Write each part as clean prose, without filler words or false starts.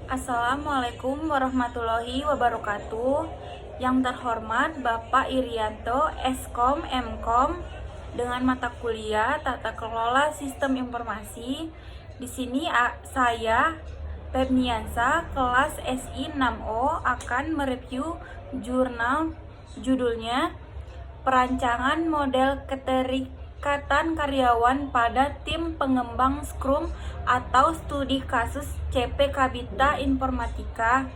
Assalamualaikum warahmatullahi wabarakatuh. Yang terhormat Bapak Irianto, Eskom, Mkom, dengan mata kuliah Tata Kelola Sistem Informasi. Di sini saya, Pebniansa, kelas SI 6O, akan mereview jurnal judulnya Perancangan Model Keterikatan Karyawan pada Tim Pengembang Scrum atau Studi Kasus CP Kabita Informatika.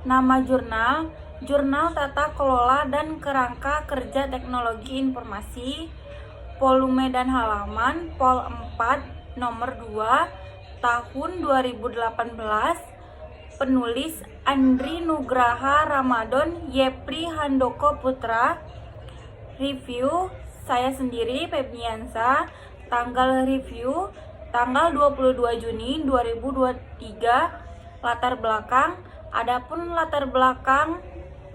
Nama jurnal, Jurnal Tata Kelola dan Kerangka Kerja Teknologi Informasi. Volume dan halaman Pol 4 nomor 2 tahun 2018. Penulis Andri Nugraha Ramadan Yepri Handoko Putra. Review saya sendiri, Pebniansa. Tanggal review tanggal 22 Juni 2023. Latar belakang, adapun latar belakang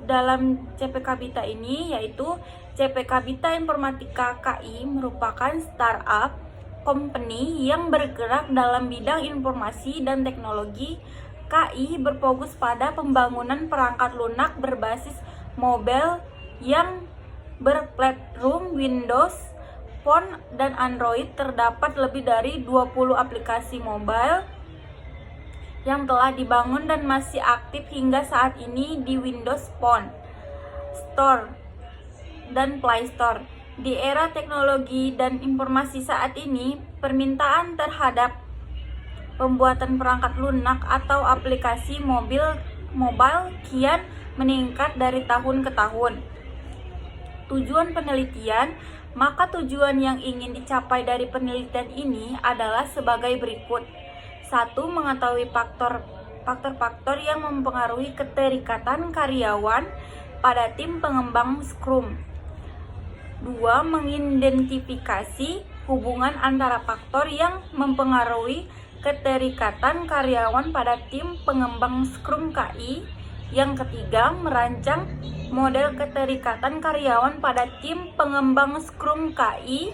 dalam CP Kabita ini yaitu CP Kabita Informatika KI merupakan startup company yang bergerak dalam bidang informasi dan teknologi. KI berfokus pada pembangunan perangkat lunak berbasis mobile yang berplatform Windows Phone dan Android. Terdapat lebih dari 20 aplikasi mobile yang telah dibangun dan masih aktif hingga saat ini di Windows Phone Store dan Play Store. Di era teknologi dan informasi saat ini, permintaan terhadap pembuatan perangkat lunak atau aplikasi mobile kian meningkat dari tahun ke tahun. Tujuan penelitian, maka tujuan yang ingin dicapai dari penelitian ini adalah sebagai berikut. 1. Mengetahui faktor-faktor yang mempengaruhi keterikatan karyawan pada tim pengembang Scrum. 2. Mengidentifikasi hubungan antara faktor yang mempengaruhi keterikatan karyawan pada tim pengembang Scrum KI. Yang ketiga, merancang model keterikatan karyawan pada tim pengembang Scrum KI.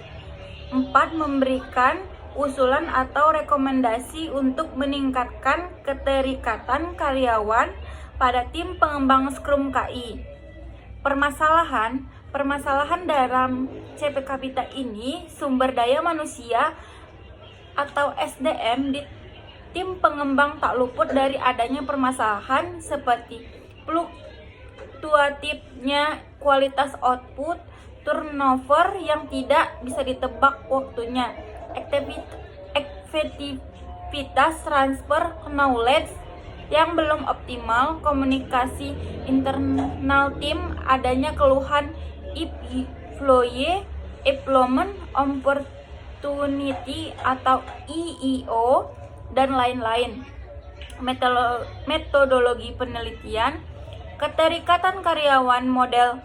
4. Memberikan usulan atau rekomendasi untuk meningkatkan keterikatan karyawan pada tim pengembang Scrum KI. Permasalahan dalam CP Kabita ini, sumber daya manusia atau SDM di tim pengembang tak luput dari adanya permasalahan seperti fluktuatifnya kualitas output, turnover yang tidak bisa ditebak waktunya, efektivitas transfer knowledge yang belum optimal, komunikasi internal tim, adanya keluhan employment opportunity atau EEO, dan lain-lain. Metodologi penelitian, keterikatan karyawan, model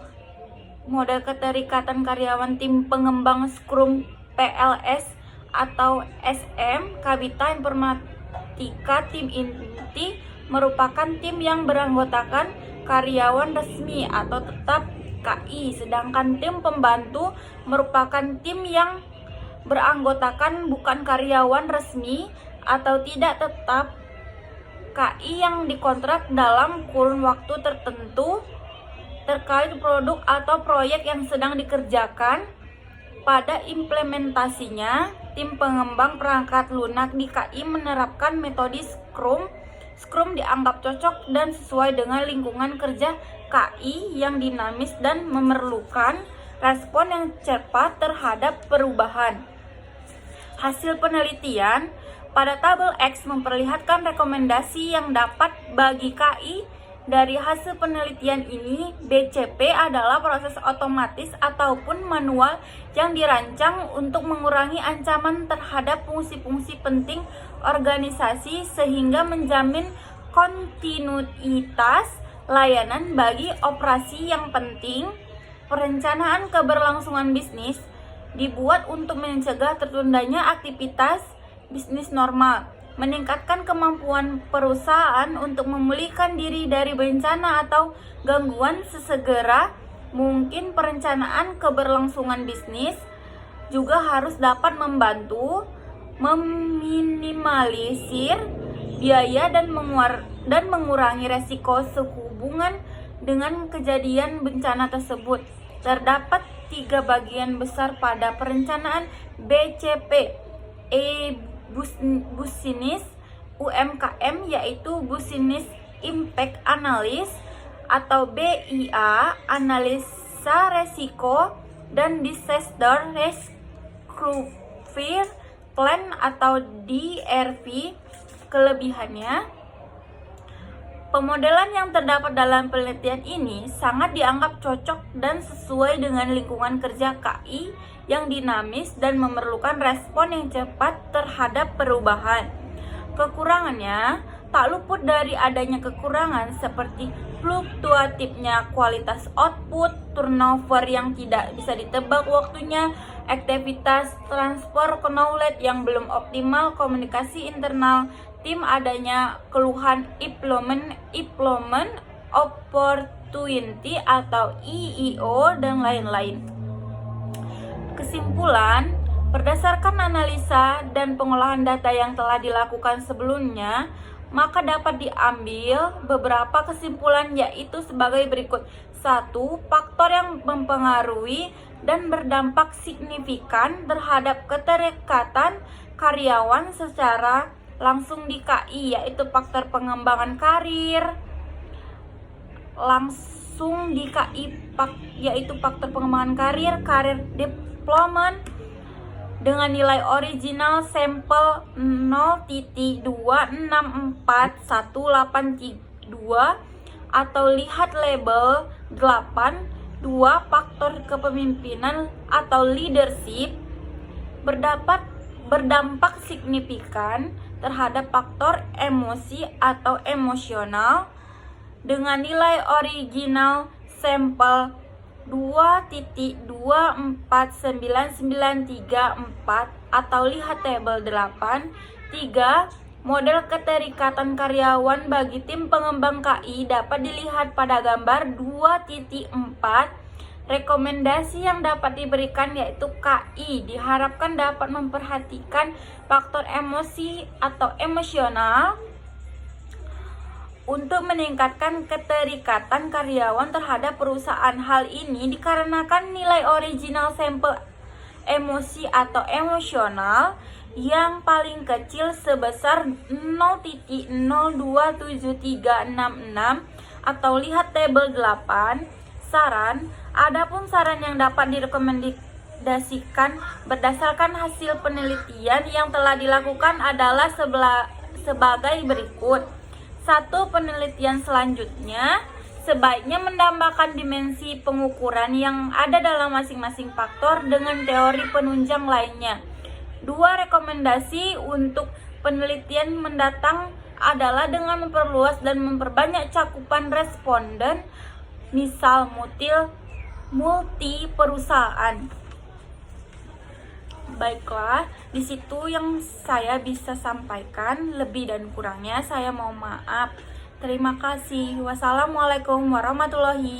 keterikatan karyawan tim pengembang Scrum PLS atau SM Kabita Informatika. Tim inti merupakan tim yang beranggotakan karyawan resmi atau tetap KI, sedangkan tim pembantu merupakan tim yang beranggotakan bukan karyawan resmi atau tidak tetap KI yang dikontrak dalam kurun waktu tertentu terkait produk atau proyek yang sedang dikerjakan. Pada implementasinya, tim pengembang perangkat lunak di KI menerapkan metode Scrum. Scrum dianggap cocok dan sesuai dengan lingkungan kerja KI yang dinamis dan memerlukan respon yang cepat terhadap perubahan. Hasil penelitian pada tabel X memperlihatkan rekomendasi yang dapat bagi KI. Dari hasil penelitian ini, BCP adalah proses otomatis ataupun manual yang dirancang untuk mengurangi ancaman terhadap fungsi-fungsi penting organisasi sehingga menjamin kontinuitas layanan bagi operasi yang penting. Perencanaan keberlangsungan bisnis dibuat untuk mencegah tertundanya aktivitas bisnis normal, meningkatkan kemampuan perusahaan untuk memulihkan diri dari bencana atau gangguan sesegera mungkin. Perencanaan keberlangsungan bisnis juga harus dapat membantu meminimalisir biaya dan dan mengurangi resiko sehubungan dengan kejadian bencana tersebut. Terdapat 3 bagian besar pada perencanaan BCP Business UMKM, yaitu Business Impact Analysis atau BIA, analisa resiko, dan Disaster Recovery Plan atau DRP. Kelebihannya, pemodelan yang terdapat dalam penelitian ini sangat dianggap cocok dan sesuai dengan lingkungan kerja KI yang dinamis dan memerlukan respon yang cepat terhadap perubahan. Kekurangannya tak luput dari adanya kekurangan seperti fluktuatifnya kualitas output, turnover yang tidak bisa ditebak waktunya, aktivitas transfer knowledge yang belum optimal, komunikasi internal tim, adanya keluhan employment opportunity atau EEO, dan lain-lain. Kesimpulan, berdasarkan analisa dan pengolahan data yang telah dilakukan sebelumnya, maka dapat diambil beberapa kesimpulan, yaitu sebagai berikut. 1. Faktor yang mempengaruhi dan berdampak signifikan terhadap keterikatan karyawan secara langsung di KI, yaitu faktor pengembangan karir langsung di KI, yaitu faktor pengembangan career development dengan nilai original sampel 0.264182 atau lihat label 8. 2. Faktor kepemimpinan atau leadership berdampak signifikan terhadap faktor emosi atau emosional dengan nilai original sampel 2.249934 atau lihat tabel 8. 3. Model keterikatan karyawan bagi tim pengembang KI dapat dilihat pada gambar 2.4. Rekomendasi yang dapat diberikan yaitu KI diharapkan dapat memperhatikan faktor emosi atau emosional untuk meningkatkan keterikatan karyawan terhadap perusahaan. Hal ini dikarenakan nilai original sampel emosi atau emosional yang paling kecil sebesar 0.027366 atau lihat tabel 8. Saran, adapun saran yang dapat direkomendasikan berdasarkan hasil penelitian yang telah dilakukan adalah sebagai berikut. 1. Penelitian selanjutnya sebaiknya menambahkan dimensi pengukuran yang ada dalam masing-masing faktor dengan teori penunjang lainnya. 2. Rekomendasi untuk penelitian mendatang adalah dengan memperluas dan memperbanyak cakupan responden, misal multi perusahaan. Baiklah, di situ yang saya bisa sampaikan. Lebih dan kurangnya saya mohon maaf. Terima kasih. Wassalamualaikum warahmatullahi wabarakatuh.